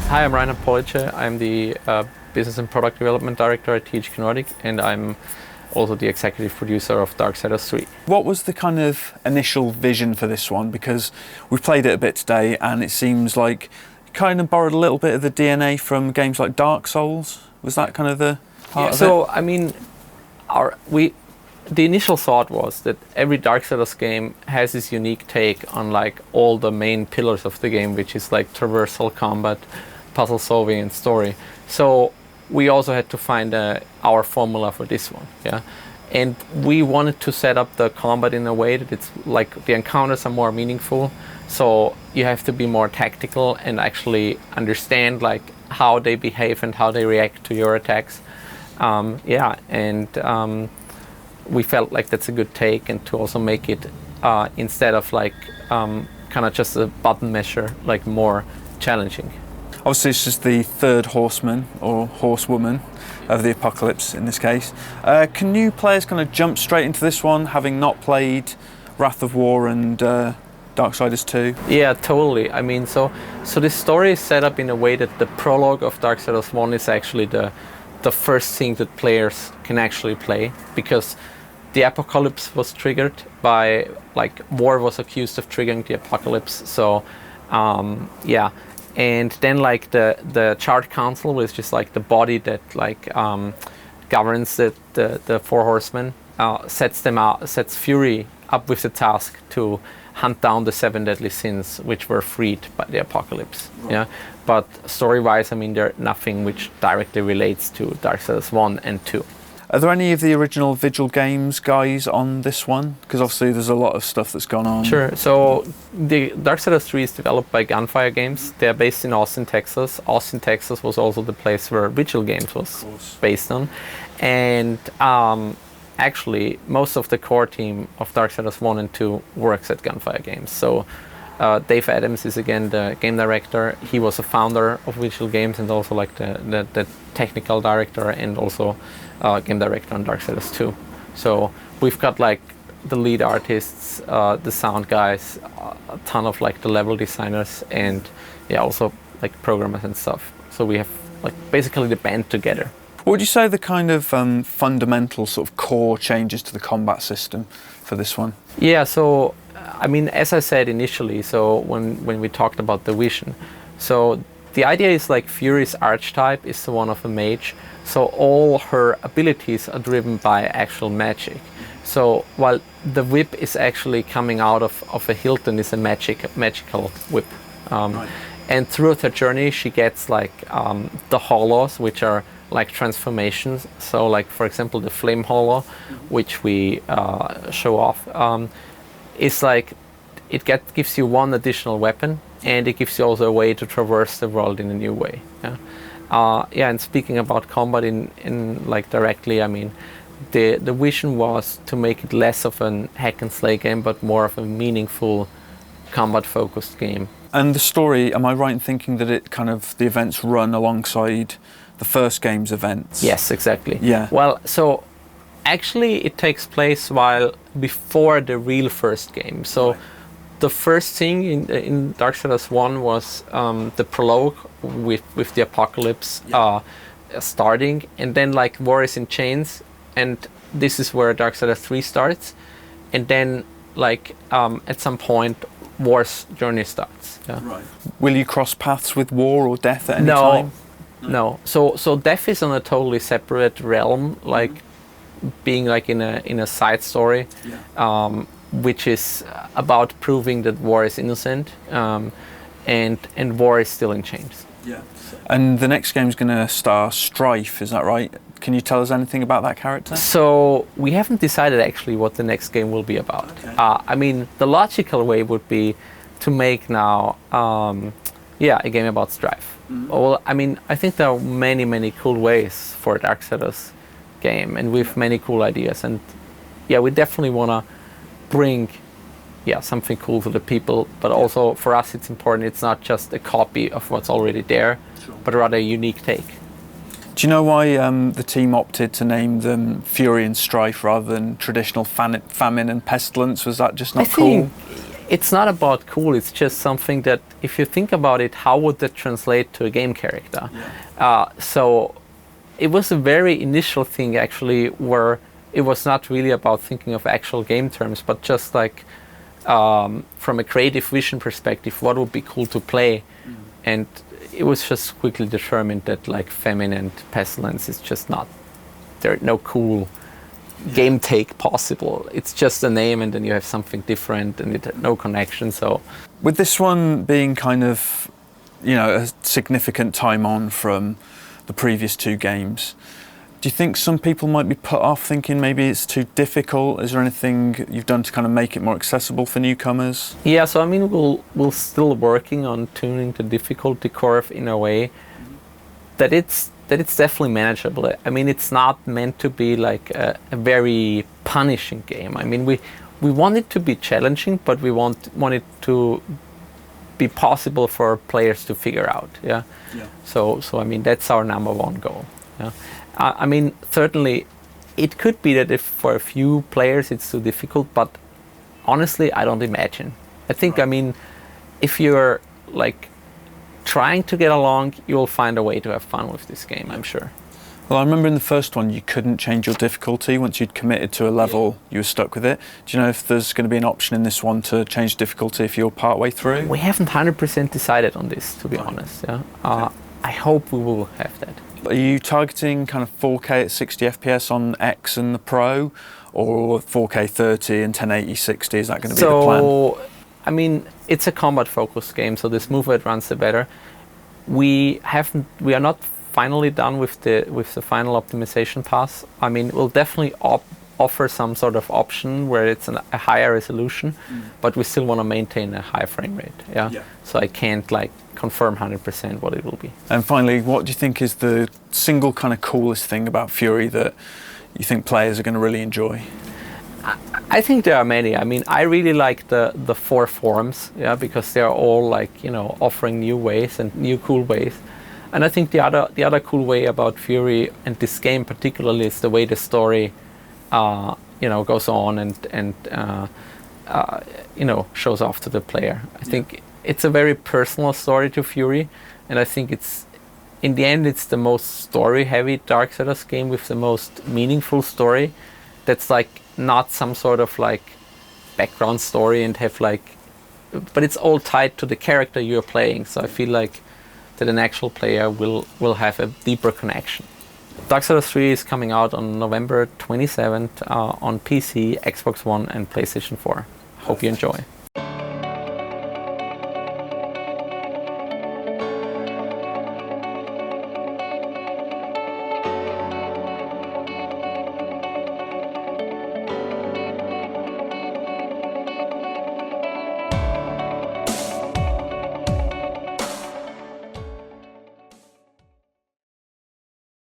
Hi, I'm Reinhard Police. I'm the Business and Product Development Director at THQ Nordic, and I'm also the executive producer of Darksiders 3. What was the kind of initial vision for this one? Because we've played it a bit today and it seems like it kind of borrowed a little bit of the DNA from games like Dark Souls. Was that kind of the part of it? So, I mean, the initial thought was that every Darksiders game has this unique take on like all the main pillars of the game, which is like traversal, combat, puzzle solving, and story. So we also had to find our formula for this one, yeah. And we wanted to set up the combat in a way that it's like the encounters are more meaningful. So you have to be more tactical and actually understand like how they behave and how they react to your attacks. We felt like that's a good take, and to also make it instead of like kind of just a button measure, like more challenging. Obviously, it's just the third horseman or horsewoman of the apocalypse in this case. Can new players kind of jump straight into this one, having not played Wrath of War and Darksiders 2? Yeah, totally. I mean, so this story is set up in a way that the prologue of Darksiders 1 is actually the first thing that players can actually play, because the apocalypse was triggered by, like, war was accused of triggering the apocalypse. So, yeah. And then, like, the Chart Council was just like the body that like governs the four horsemen, sets Fury up with the task to hunt down the 7 deadly sins, which were freed by the apocalypse. Right. Yeah, but story-wise, I mean, there's nothing which directly relates to Darksiders 1 and 2. Are there any of the original Vigil Games guys on this one? Because obviously there's a lot of stuff that's gone on. Sure. So the Darksiders 3 is developed by Gunfire Games. They're based in Austin, Texas. Austin, Texas was also the place where Vigil Games was based on. And actually, most of the core team of Darksiders 1 and 2 works at Gunfire Games. So Dave Adams is again the game director. He was a founder of Vigil Games and also like the technical director and also game director on Darksiders 2. So we've got like the lead artists, the sound guys, a ton of like the level designers, and yeah, also like programmers and stuff. So we have like basically the band together. What would you say the kind of fundamental sort of core changes to the combat system for this one? Yeah, so I mean, as I said initially, so when we talked about the vision, so the idea is like Fury's archetype is the one of a mage, so all her abilities are driven by actual magic. So while the whip is actually coming out of a hilt and is a magical whip. Right. And throughout her journey she gets like the hollows, which are like transformations. So like, for example, the flame hollow, which we show off, is like it gives you one additional weapon, and it gives you also a way to traverse the world in a new way. Yeah, and speaking about combat in like directly, I mean, the vision was to make it less of an hack and slay game, but more of a meaningful combat focused game. And the story, am I right in thinking that it kind of, the events run alongside the first game's events? Yes, exactly. Yeah. Well, so actually it takes place before the real first game. So right. The first thing in Darksiders 1 was the prologue with the apocalypse starting, and then like War is in Chains, and this is where Darksiders 3 starts, and then like at some point War's journey starts. Yeah. Right. Will you cross paths with War or Death at any time? No. So Death is on a totally separate realm, like being like in a side story. Yeah. Which is about proving that War is innocent, and War is still in chains. Yeah. And the next game is going to star Strife, is that right? Can you tell us anything about that character? So we haven't decided actually what the next game will be about. Okay. I mean, the logical way would be to make now, a game about Strife. Mm-hmm. Well, I mean, I think there are many cool ways for a Darksiders game, and with many cool ideas, and yeah, we definitely want to bring something cool to the people, but also for us it's important it's not just a copy of what's already there, but rather a unique take. Do you know why the team opted to name them Fury and Strife rather than traditional famine and pestilence? Was that just not cool? It's not about cool, it's just something that, if you think about it, how would that translate to a game character? So it was a very initial thing, actually, where it was not really about thinking of actual game terms, but just like from a creative vision perspective, what would be cool to play. And it was just quickly determined that like famine and pestilence is just not, there are no cool game take possible. It's just a name, and then you have something different, and it had no connection. So with this one being kind of, you know, a significant time on from the previous two games, do you think some people might be put off thinking maybe it's too difficult? Is there anything you've done to kind of make it more accessible for newcomers? yeah, so I mean, we're still working on tuning the difficulty curve in a way that it's definitely manageable. I mean, it's not meant to be like a very punishing game. I mean, we want it to be challenging, but we want it to be possible for players to figure out. Yeah. So I mean, that's our number one goal. Yeah. I mean, certainly, it could be that if for a few players it's too difficult, but honestly, I don't imagine. I think, I mean, if you're like trying to get along, you'll find a way to have fun with this game, I'm sure. Well, I remember in the first one you couldn't change your difficulty. Once you'd committed to a level, you were stuck with it. Do you know if there's going to be an option in this one to change difficulty if you're part way through? We haven't 100% decided on this, to be honest. Yeah. I hope we will have that. Are you targeting kind of 4K at 60 FPS on X and the Pro, or 4K 30 and 1080 60? Is that going to be the plan? So, I mean, it's a combat-focused game, so the smoother it runs, the better. We are not finally done with the final optimization pass. I mean, we'll definitely offer some sort of option where it's a higher resolution, but we still want to maintain a high frame rate. Yeah. So I can't like confirm 100% what it will be. And finally, what do you think is the single kind of coolest thing about Fury that you think players are going to really enjoy? I think there are many. I mean, I really like the 4 forms, yeah, because they're all like, you know, offering new ways and new cool ways. And I think the other cool way about Fury and this game particularly is the way the story, you know, goes on and you know, shows off to the player. I think it's a very personal story to Fury, and I think it's, in the end, it's the most story-heavy Darksiders game with the most meaningful story. That's like not some sort of like background story and have like, but it's all tied to the character you're playing. So I feel like that an actual player will have a deeper connection. Darksiders 3 is coming out on November 27th on PC, Xbox One, and PlayStation 4. Hope you enjoy.